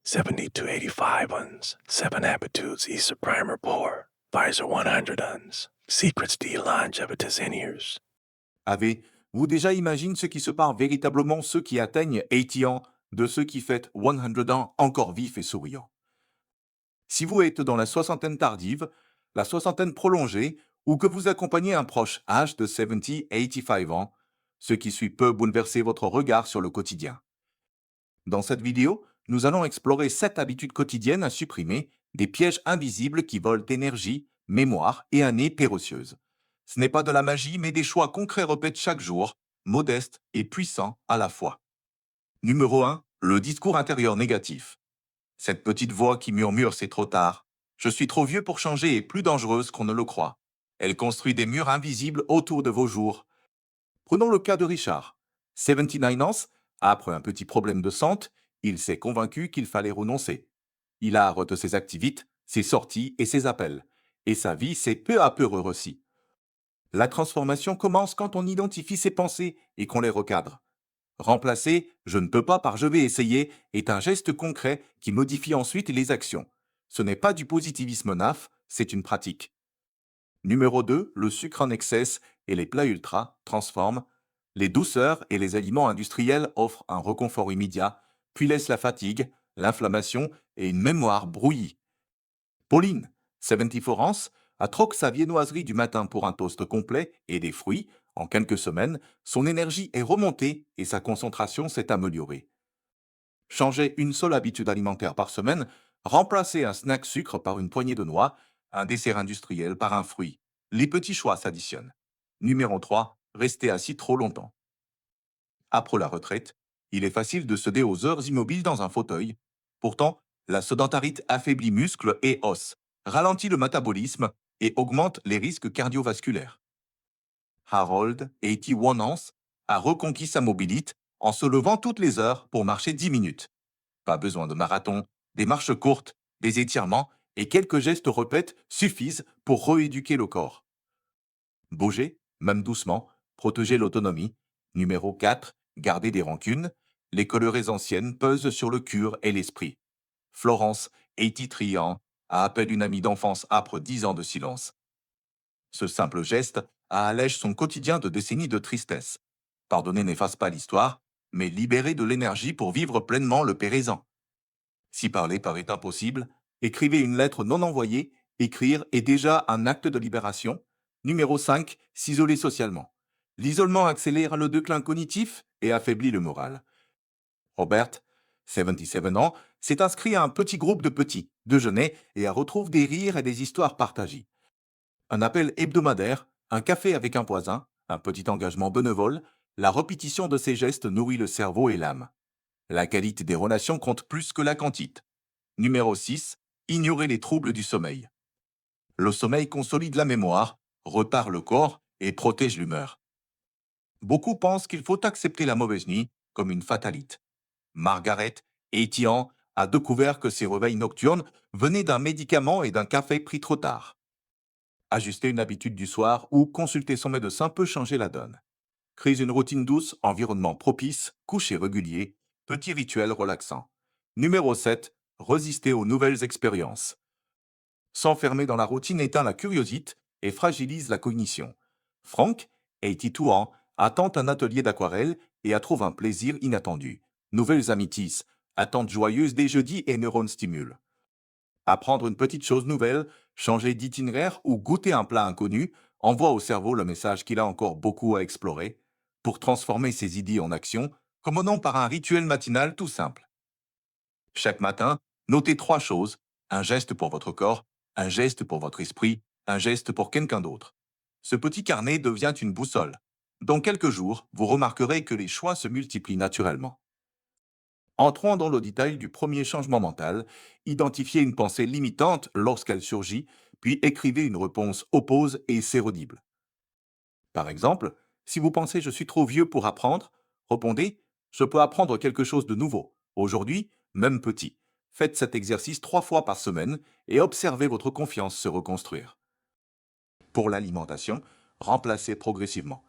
70 to 85 uns, 7 habitudes Easter primer pour, Pfizer 100 uns, secrets de longevity in years. Avez-vous déjà imaginé ce qui sépare véritablement ceux qui atteignent 80 ans de ceux qui fêtent 100 ans encore vifs et souriants? Si vous êtes dans la soixantaine tardive, la soixantaine prolongée, ou que vous accompagnez un proche âge de 70-85 ans, ce qui suit peut bouleverser votre regard sur le quotidien. Dans cette vidéo, nous allons explorer 7 habitudes quotidiennes à supprimer, des pièges invisibles qui volent énergie, mémoire et années pérocieuses. Ce n'est pas de la magie, mais des choix concrets répètes chaque jour, modestes et puissants à la fois. Numéro 1. Le discours intérieur négatif. Cette petite voix qui murmure c'est trop tard. Je suis trop vieux pour changer est plus dangereuse qu'on ne le croit. Elle construit des murs invisibles autour de vos jours. Prenons le cas de Richard. 79 ans, après un petit problème de santé, il s'est convaincu qu'il fallait renoncer. Il a arrêté ses activités, ses sorties et ses appels. Et sa vie s'est peu à peu réussie. La transformation commence quand on identifie ses pensées et qu'on les recadre. Remplacer « je ne peux pas par je vais essayer » est un geste concret qui modifie ensuite les actions. Ce n'est pas du positivisme naïf, c'est une pratique. Numéro 2, le sucre en excès et les plats ultra transforment. Les douceurs et les aliments industriels offrent un réconfort immédiat, puis laissent la fatigue, l'inflammation et une mémoire brouillie. Pauline, 74 ans, a troqué sa viennoiserie du matin pour un toast complet et des fruits. En quelques semaines, son énergie est remontée et sa concentration s'est améliorée. Changez une seule habitude alimentaire par semaine, remplacez un snack sucre par une poignée de noix, un dessert industriel par un fruit. Les petits choix s'additionnent. Numéro 3. Restez assis trop longtemps. Après la retraite, il est facile de céder aux heures immobiles dans un fauteuil. Pourtant, la sédentarité affaiblit muscles et os, ralentit le métabolisme et augmente les risques cardiovasculaires. Harold, 81 ans, a reconquis sa mobilité en se levant toutes les heures pour marcher 10 minutes. Pas besoin de marathon, des marches courtes, des étirements et quelques gestes répètes suffisent pour rééduquer le corps. Bouger, même doucement, protéger l'autonomie. Numéro 4. Garder des rancunes. Les colorées anciennes pesent sur le cœur et l'esprit. Florence, 83 ans, a appelé une amie d'enfance après 10 ans de silence. Ce simple geste allège son quotidien de décennies de tristesse. Pardonner n'efface pas l'histoire, mais libérer de l'énergie pour vivre pleinement le présent. Si parler paraît impossible, écrivez une lettre non envoyée. Écrire est déjà un acte de libération. Numéro 5. S'isoler socialement. L'isolement accélère le déclin cognitif et affaiblit le moral. Robert, 77 ans, s'est inscrit à un petit groupe de petits déjeuners et retrouve des rires et des histoires partagées. Un appel hebdomadaire, un café avec un voisin, un petit engagement bénévole, la répétition de ces gestes nourrit le cerveau et l'âme. La qualité des relations compte plus que la quantité. Numéro 6. Ignorer les troubles du sommeil. Le sommeil consolide la mémoire, repart le corps et protège l'humeur. Beaucoup pensent qu'il faut accepter la mauvaise nuit comme une fatalité. Margaret, 80 ans, a découvert que ses réveils nocturnes venaient d'un médicament et d'un café pris trop tard. Ajuster une habitude du soir ou consulter son médecin peut changer la donne. Créez une routine douce, environnement propice, coucher régulier, petit rituel relaxant. Numéro 7. Résister aux nouvelles expériences. S'enfermer dans la routine éteint la curiosité et fragilise la cognition. Franck, 82 ans, attend un atelier d'aquarelle et a trouvé un plaisir inattendu. Nouvelles amitiés, attentes joyeuses des jeudis et neurones stimulent. Apprendre une petite chose nouvelle, changer d'itinéraire ou goûter un plat inconnu envoie au cerveau le message qu'il a encore beaucoup à explorer. Pour transformer ses idées en action, commençons par un rituel matinal tout simple. Chaque matin, notez 3 choses, un geste pour votre corps, un geste pour votre esprit, un geste pour quelqu'un d'autre. Ce petit carnet devient une boussole. Dans quelques jours, vous remarquerez que les choix se multiplient naturellement. Entrons dans le détail du premier changement mental, identifiez une pensée limitante lorsqu'elle surgit, puis écrivez une réponse oppose et c'est audible. Par exemple, si vous pensez je suis trop vieux pour apprendre, répondez je peux apprendre quelque chose de nouveau. Aujourd'hui, même petit. Faites cet exercice 3 fois par semaine et observez votre confiance se reconstruire. Pour l'alimentation, remplacez progressivement.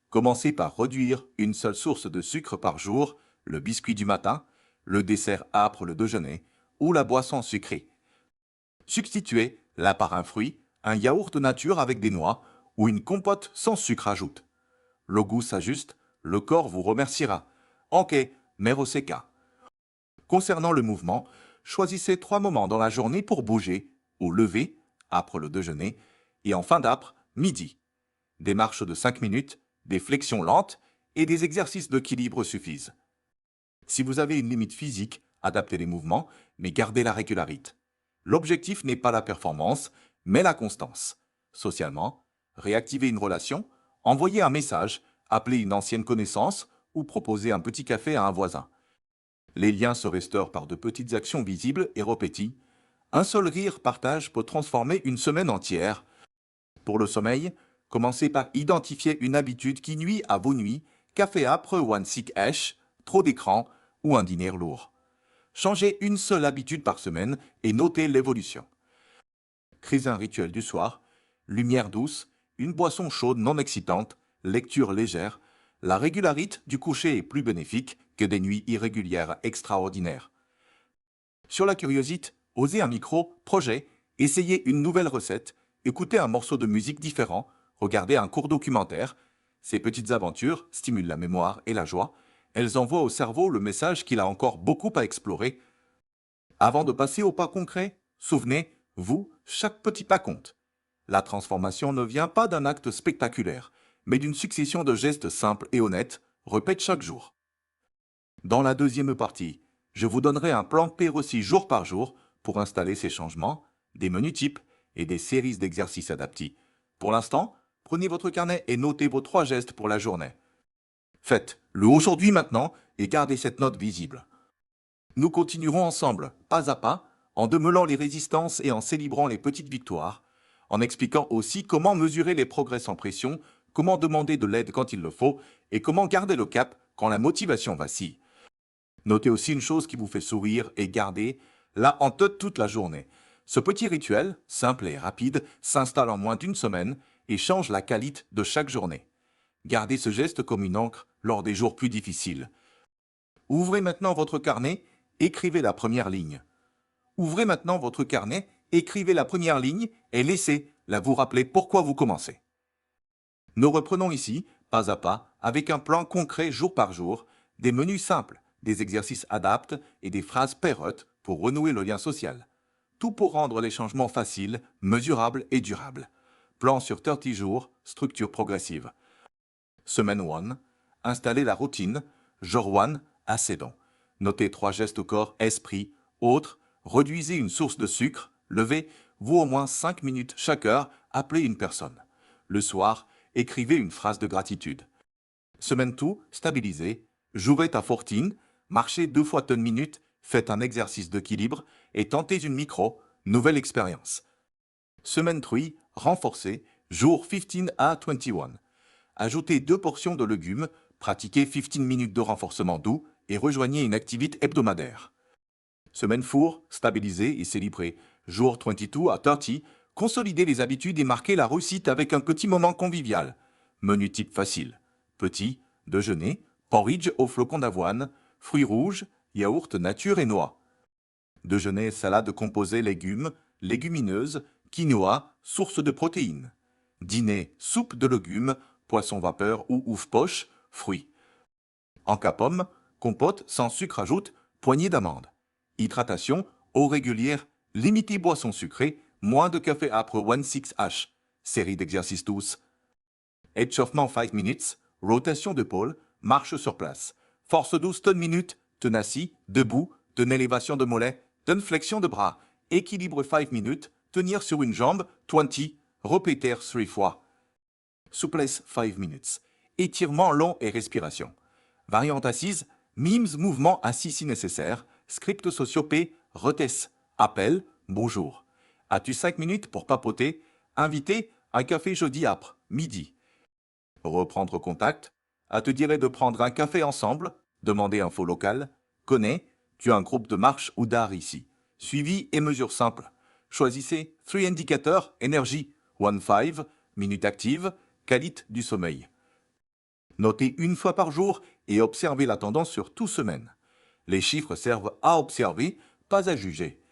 Commencez par réduire une seule source de sucre par jour, le biscuit du matin, le dessert âpre le déjeuner, ou la boisson sucrée. Substituez-la par un fruit, un yaourt nature avec des noix ou une compote sans sucre ajoute. Le goût s'ajuste, le corps vous remerciera. Ok, mero seca. Concernant le mouvement, choisissez 3 moments dans la journée pour bouger, au lever, après le déjeuner, et en fin d'après, midi. Des marches de 5 minutes, des flexions lentes et des exercices d'équilibre suffisent. Si vous avez une limite physique, adaptez les mouvements, mais gardez la régularité. L'objectif n'est pas la performance, mais la constance. Socialement, réactivez une relation, envoyez un message, appelez une ancienne connaissance ou proposez un petit café à un voisin. Les liens se restaurent par de petites actions visibles et répétées. Un seul rire partage peut transformer une semaine entière. Pour le sommeil, commencez par identifier une habitude qui nuit à vos nuits, café âpre ou un sick hash, trop d'écran ou un dîner lourd. Changez une seule habitude par semaine et notez l'évolution. Créez un rituel du soir, lumière douce, une boisson chaude non excitante, lecture légère. La régularité du coucher est plus bénéfique que des nuits irrégulières extraordinaires. Sur la curiosité, osez un micro, projet, essayez une nouvelle recette, écoutez un morceau de musique différent, regardez un court documentaire. Ces petites aventures stimulent la mémoire et la joie. Elles envoient au cerveau le message qu'il a encore beaucoup à explorer. Avant de passer au pas concret, souvenez-vous, chaque petit pas compte. La transformation ne vient pas d'un acte spectaculaire, mais d'une succession de gestes simples et honnêtes, répète chaque jour. Dans la deuxième partie, je vous donnerai un plan P6 jour par jour pour installer ces changements, des menus types et des séries d'exercices adaptés. Pour l'instant, prenez votre carnet et notez vos 3 gestes pour la journée. Faites-le aujourd'hui maintenant et gardez cette note visible. Nous continuerons ensemble, pas à pas, en démêlant les résistances et en célébrant les petites victoires, en expliquant aussi comment mesurer les progrès sans pression, comment demander de l'aide quand il le faut et comment garder le cap quand la motivation vacille. Notez aussi une chose qui vous fait sourire et gardez-la en tête toute la journée. Ce petit rituel, simple et rapide, s'installe en moins d'1 semaine et change la qualité de chaque journée. Gardez ce geste comme une encre lors des jours plus difficiles. Ouvrez maintenant votre carnet, écrivez la première ligne. Ouvrez maintenant votre carnet, écrivez la première ligne et laissez-la vous rappeler pourquoi vous commencez. Nous reprenons ici, pas à pas, avec un plan concret jour par jour, des menus simples, des exercices adaptés et des phrases perrottes pour renouer le lien social. Tout pour rendre les changements faciles, mesurables et durables. Plan sur 30 jours, structure progressive. Semaine 1, installez la routine. Jour 1, ascendant. Notez 3 gestes au corps, esprit, autres. Réduisez une source de sucre. Levez-vous au moins 5 minutes chaque heure, appelez une personne. Le soir, écrivez une phrase de gratitude. Semaine 2, stabilisez. Jouez à 14, marchez 2 fois 10 minutes, faites un exercice d'équilibre et tentez une nouvelle expérience. Semaine 3, renforcez. Jour 15 à 21. Ajoutez 2 portions de légumes, pratiquez 15 minutes de renforcement doux et rejoignez une activité hebdomadaire. Semaine 4, stabilisez et célébrez. Jour 22 à 30, consolidez les habitudes et marquez la réussite avec un petit moment convivial. Menu type facile. Petit, déjeuner, porridge aux flocons d'avoine, fruits rouges, yaourt nature et noix. Déjeuner, salade composée légumes, légumineuses, quinoa, source de protéines. Dîner, soupe de légumes, poisson vapeur ou ouf poche, fruits. En cas pomme, compote sans sucre ajoute, poignée d'amandes. Hydratation, eau régulière, limitez boissons sucrées, moins de café âpre 16H. Série d'exercices douces. Échauffement 5 minutes, rotation d'épaule, marche sur place. Force douce 10 minutes, ten assis, debout, ten élévation de mollet, ten flexion de bras. Équilibre 5 minutes, tenir sur une jambe, 20, répéter 3 fois. Souplesse 5 minutes. Étirement long et respiration. Variante assise, mimes mouvement assis si nécessaire. Script sociopé, retesse, appel, bonjour. As-tu 5 minutes pour papoter? Invité, un café jeudi âpre, midi. Reprendre contact. À te dirait de prendre un café ensemble. Demander info locale. Connais, tu as un groupe de marche ou d'art ici. Suivi et mesure simple. Choisissez 3 indicateurs, énergie, 1-5, minute active, qualité du sommeil. Notez 1 fois par jour et observez la tendance sur toute semaine. Les chiffres servent à observer, pas à juger.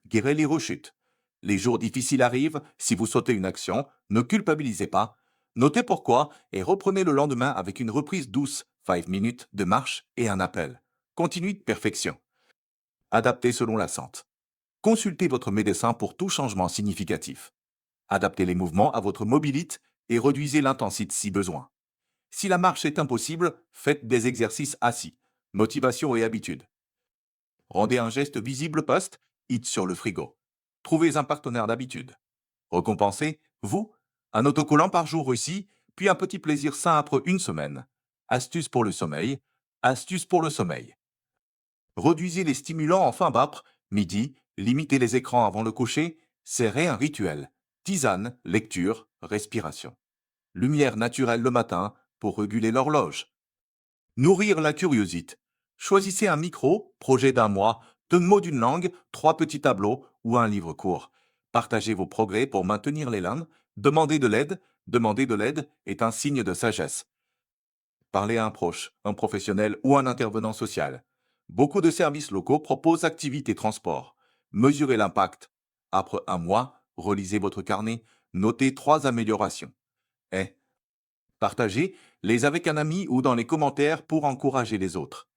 Guérez les rechutes. Les jours difficiles arrivent, si vous sautez une action, ne culpabilisez pas. Notez pourquoi et reprenez le lendemain avec une reprise douce, 5 minutes de marche et un appel. Continue de perfection. Adaptez selon la sente. Consultez votre médecin pour tout changement significatif. Adaptez les mouvements à votre mobilité et réduisez l'intensité si besoin. Si la marche est impossible, faites des exercices assis. Motivation et habitude. Rendez un geste visible post-it sur le frigo. Trouvez un partenaire d'habitude. Récompensez, vous, un autocollant par jour aussi, puis un petit plaisir sain après une semaine. Astuce pour le sommeil. Astuce pour le sommeil. Réduisez les stimulants en fin d'après, midi, limitez les écrans avant le coucher, serrez un rituel. Tisane, lecture, respiration. Lumière naturelle le matin pour réguler l'horloge. Nourrir la curiosité. Choisissez un micro, projet d'un mois, 2 mots d'une langue, 3 petits tableaux ou un livre court. Partagez vos progrès pour maintenir l'élan. Demander de l'aide. Demander de l'aide est un signe de sagesse. Parlez à un proche, un professionnel ou un intervenant social. Beaucoup de services locaux proposent activités transport. Mesurez l'impact. Après un mois, relisez votre carnet. Notez 3 améliorations. Et partagez-les avec un ami ou dans les commentaires pour encourager les autres.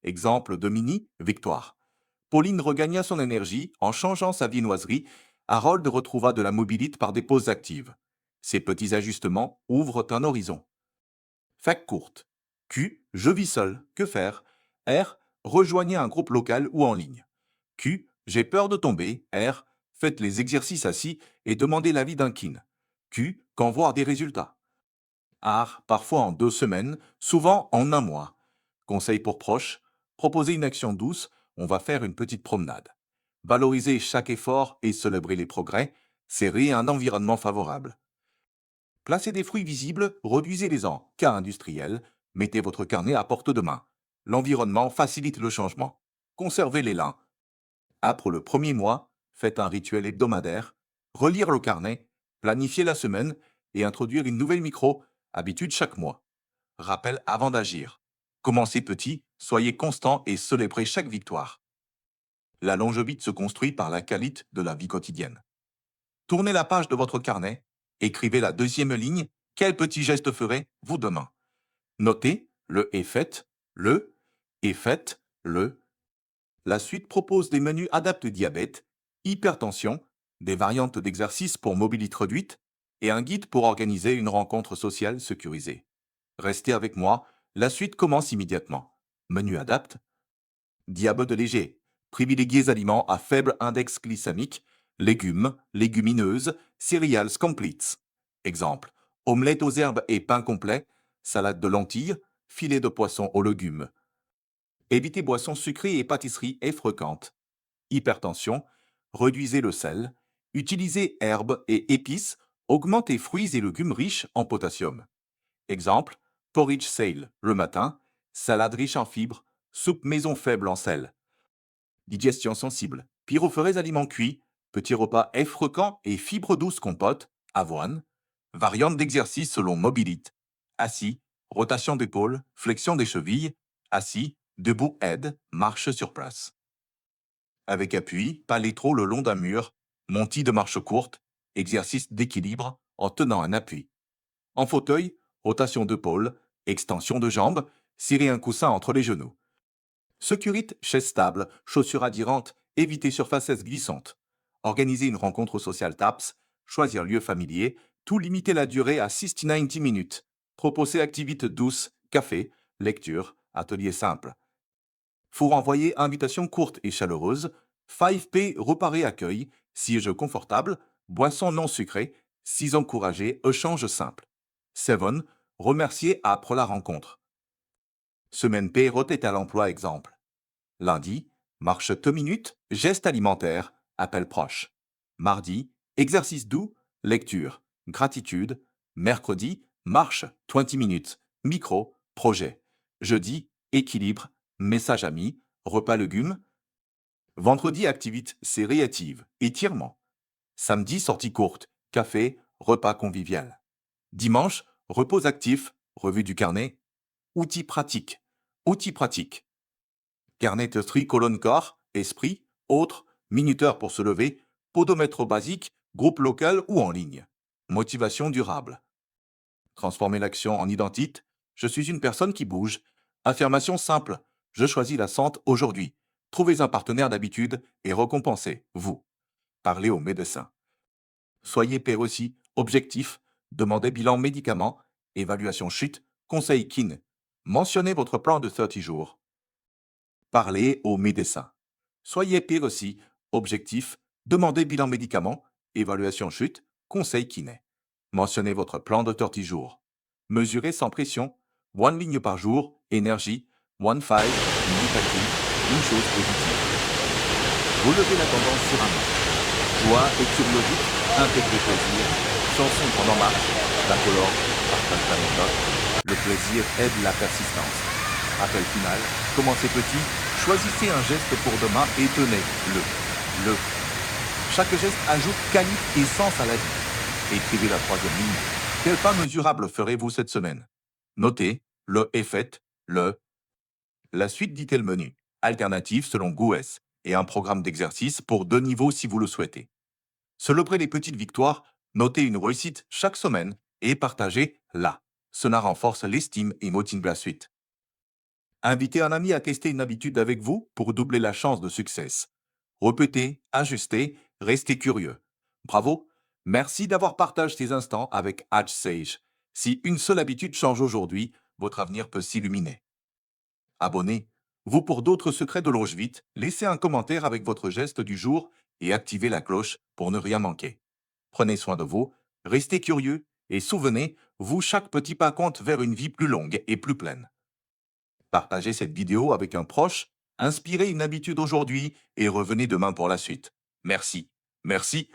Exemple de mini victoire. Pauline regagna son énergie en changeant sa viennoiserie. Harold retrouva de la mobilité par des pauses actives. Ces petits ajustements ouvrent un horizon. Fac courte. Q. Je vis seul. Que faire? R. Rejoignez un groupe local ou en ligne. Q. J'ai peur de tomber. R. Faites les exercices assis et demandez l'avis d'un kin. Q. Quand voir des résultats. R. Parfois en 2 semaines, souvent en 1 mois. Conseil pour proches. Proposez une action douce. On va faire une petite promenade. Valorisez chaque effort et célébrer les progrès. Créez un environnement favorable. Placez des fruits visibles, réduisez-les en cas industriel, mettez votre carnet à portée de main. L'environnement facilite le changement. Conservez l'élan. Après le premier mois, faites un rituel hebdomadaire, relire le carnet, planifier la semaine et introduire une nouvelle micro-habitude chaque mois. Rappel avant d'agir. Commencez petit, soyez constant et célébrez chaque victoire. La longévité se construit par la qualité de la vie quotidienne. Tournez la page de votre carnet, écrivez la deuxième ligne, quel petit geste ferez-vous demain? Notez le et faites, le et faites, le. La suite propose des menus adaptés diabète, hypertension, des variantes d'exercices pour mobilité réduite et un guide pour organiser une rencontre sociale sécurisée. Restez avec moi, la suite commence immédiatement. Menu adapte. Diabète léger. Privilégiez aliments à faible index glycémique, légumes, légumineuses, céréales complètes. Exemple, omelette aux herbes et pain complet, salade de lentilles, filet de poisson aux légumes. Évitez boissons sucrées et pâtisseries fréquentes. Hypertension, réduisez le sel, utilisez herbes et épices, augmentez fruits et légumes riches en potassium. Exemple, porridge sale le matin, salade riche en fibres, soupe maison faible en sel. Digestion sensible, pyrophrase aliments cuits, petits repas fréquents et fibres douces compote, avoine. Variante d'exercice selon mobilité. Assis, rotation d'épaule, flexion des chevilles, assis, debout aide, marche sur place. Avec appui, pas les trop le long d'un mur, montie de marche courte, exercice d'équilibre en tenant un appui. En fauteuil, rotation d'épaule, extension de jambes, serrer un coussin entre les genoux. Sécurité, chaise stable, chaussures adhérentes, éviter surfaces glissantes. Organiser une rencontre sociale TAPS, choisir lieu familier, tout limiter la durée à 60-90 minutes. Proposer activités douces, café, lecture, atelier simple. Faut renvoyer invitation courte et chaleureuse, 5P repas et accueil, siège confortable, boisson non sucrée, 6 encourager, échange simple. 7. Remercier après la rencontre. Semaine P rotate à l'emploi exemple. Lundi, marche 2 minutes, geste alimentaire, appel proche. Mardi, exercice doux, lecture, gratitude. Mercredi, marche 20 minutes, micro, projet. Jeudi, équilibre, message ami, repas légumes. Vendredi, activité réactive, étirement. Samedi, sortie courte, café, repas convivial. Dimanche, repos actif, revue du carnet. Outils pratiques. Outils pratiques. Carnet tri colonne corps, esprit, autre, minuteur pour se lever, podomètre basique, groupe local ou en ligne. Motivation durable. Transformer l'action en identité. Je suis une personne qui bouge. Affirmation simple. Je choisis la santé aujourd'hui. Trouvez un partenaire d'habitude et récompensez, vous. Parlez au médecin. Soyez pair aussi. Objectif. Demandez bilan médicaments. Évaluation chute. Conseil kin. Mentionnez votre plan de 30 jours. Parlez au médecin. Soyez pair aussi. Objectif. Demandez bilan médicaments. Évaluation chute. Conseil kiné. Mentionnez votre plan de 30 jours. Mesurez sans pression. One ligne par jour. Énergie. 1 5. Minute active. Une chose positive. Relevez la tendance sur un mois. Joie et curiosité. Intégrez plaisir. Chanson pendant marche. La colore. Partage la méthode. Le plaisir aide la persistance. Rappel final. Commencez petit. Choisissez un geste pour demain et tenez-le. Le. Chaque geste ajoute qualité et sens à la vie. Écrivez la troisième ligne. Quel pas mesurable ferez-vous cette semaine? Notez, le est fait, le. La suite dit-elle menu. Alternative selon GUS et un programme d'exercice pour 2 niveaux si vous le souhaitez. Célébrez les petites victoires, notez une réussite chaque semaine et partagez-la. Cela renforce l'estime et motive la suite. Invitez un ami à tester une habitude avec vous pour doubler la chance de succès. Répétez, ajustez, restez curieux. Bravo! Merci d'avoir partagé ces instants avec Hatch Sage. Si une seule habitude change aujourd'hui, votre avenir peut s'illuminer. Abonnez-vous pour d'autres secrets de Longevite, laissez un commentaire avec votre geste du jour et activez la cloche pour ne rien manquer. Prenez soin de vous, restez curieux et souvenez-vous, chaque petit pas compte vers une vie plus longue et plus pleine. Partagez cette vidéo avec un proche, inspirez une habitude aujourd'hui et revenez demain pour la suite. Merci. Merci